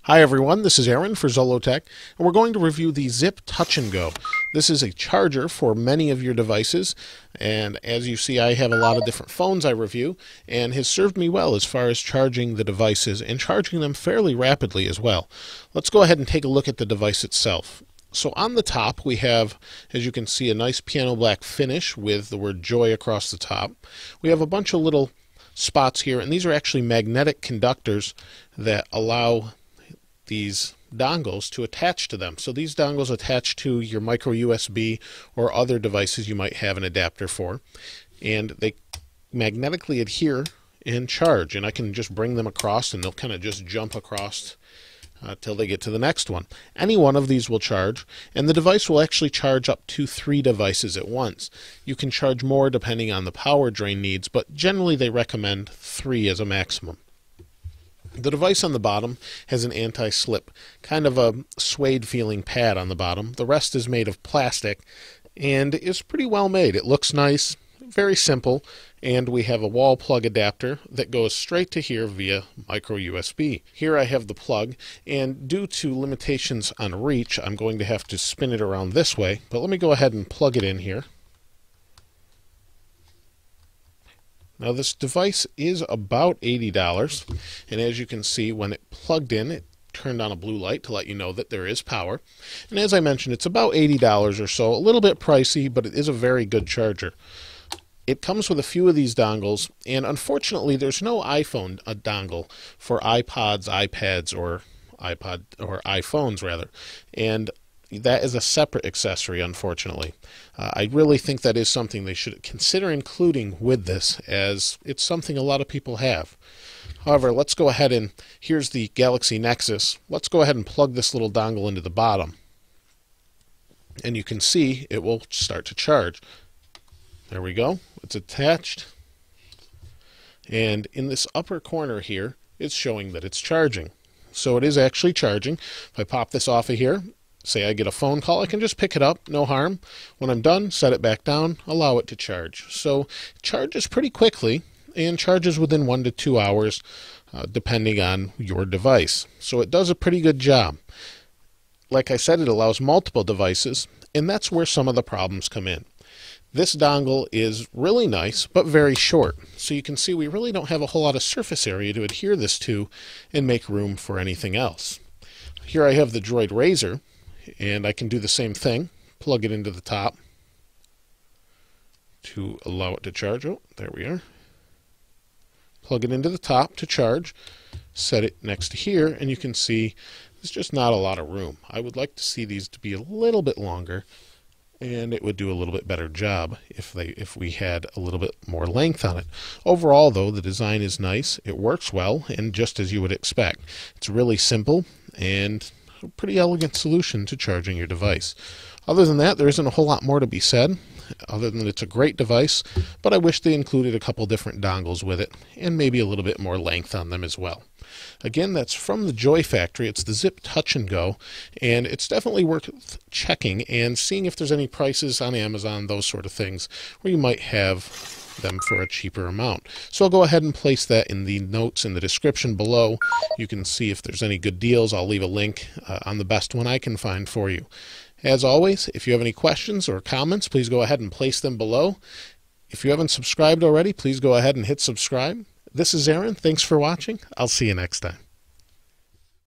Hi everyone, this is Aaron for Zollotech, and we're going to review the Zip Touch and Go. This is a charger for many of your devices, and as you see I have a lot of different phones I review, and has served me well as far as charging the devices and charging them fairly rapidly as well. Let's go ahead and take a look at the device itself. So on the top we have, as you can see, a nice piano black finish with the word Joy across the top. We have a bunch of little spots here, and these are actually magnetic conductors that allow these dongles to attach to them. So these dongles attach to your micro USB or other devices you might have an adapter for, and they magnetically adhere and charge, and I can just bring them across and they'll kind of just jump across till they get to the next one. Any one of these will charge, and the device will actually charge up to 3 devices at once. You can charge more depending on the power drain needs, but generally they recommend 3 as a maximum. The device on the bottom has an anti-slip, kind of a suede feeling pad on the bottom. The rest is made of plastic and is pretty well made. It looks nice, very simple, and we have a wall plug adapter that goes straight to here via micro USB. Here I have the plug, and due to limitations on reach, I'm going to have to spin it around this way, but let me go ahead and plug it in here. Now this device is about $80, and as you can see, when it plugged in, it turned on a blue light to let you know that there is power. And as I mentioned, it's about $80 or so, a little bit pricey, but it is a very good charger. It comes with a few of these dongles, and unfortunately there's no iPhone dongle for iPods, iPads, or iPhones rather, and that is a separate accessory, unfortunately. I really think that is something they should consider including with this, as it's something a lot of people have. However, let's go ahead and, here's the Galaxy Nexus. Let's go ahead and plug this little dongle into the bottom. And you can see it will start to charge. There we go. It's attached. And in this upper corner here, it's showing that it's charging. So it is actually charging. If I pop this off of here, say I get a phone call, I can just pick it up, no harm. When I'm done, set it back down, allow it to charge. So it charges pretty quickly and charges within 1 to 2 hours, depending on your device. So it does a pretty good job. Like I said, it allows multiple devices, and that's where some of the problems come in. This dongle is really nice, but very short. So you can see we really don't have a whole lot of surface area to adhere this to and make room for anything else. Here I have the Droid Razor, and I can do the same thing, plug it into the top to allow it to charge. Oh, there we are. Plug it into the top to charge, set it next to here, and you can see there's just not a lot of room. I would like to see these to be a little bit longer, and it would do a little bit better job if we had a little bit more length on it. Overall, though, the design is nice, it works well, and just as you would expect. It's really simple and a pretty elegant solution to charging your device. Other than that, there isn't a whole lot more to be said, other than it's a great device, but I wish they included a couple different dongles with it, and maybe a little bit more length on them as well. Again, that's from the Joy Factory. It's the Zip Touch and Go, and it's definitely worth checking and seeing if there's any prices on Amazon, those sort of things, where you might have them for a cheaper amount. So I'll go ahead and place that in the notes in the description below. You can see if there's any good deals. I'll leave a link on the best one I can find for you. As always, if you have any questions or comments, please go ahead and place them below. If you haven't subscribed already, please go ahead and hit subscribe. This is Aaron. Thanks for watching. I'll see you next time.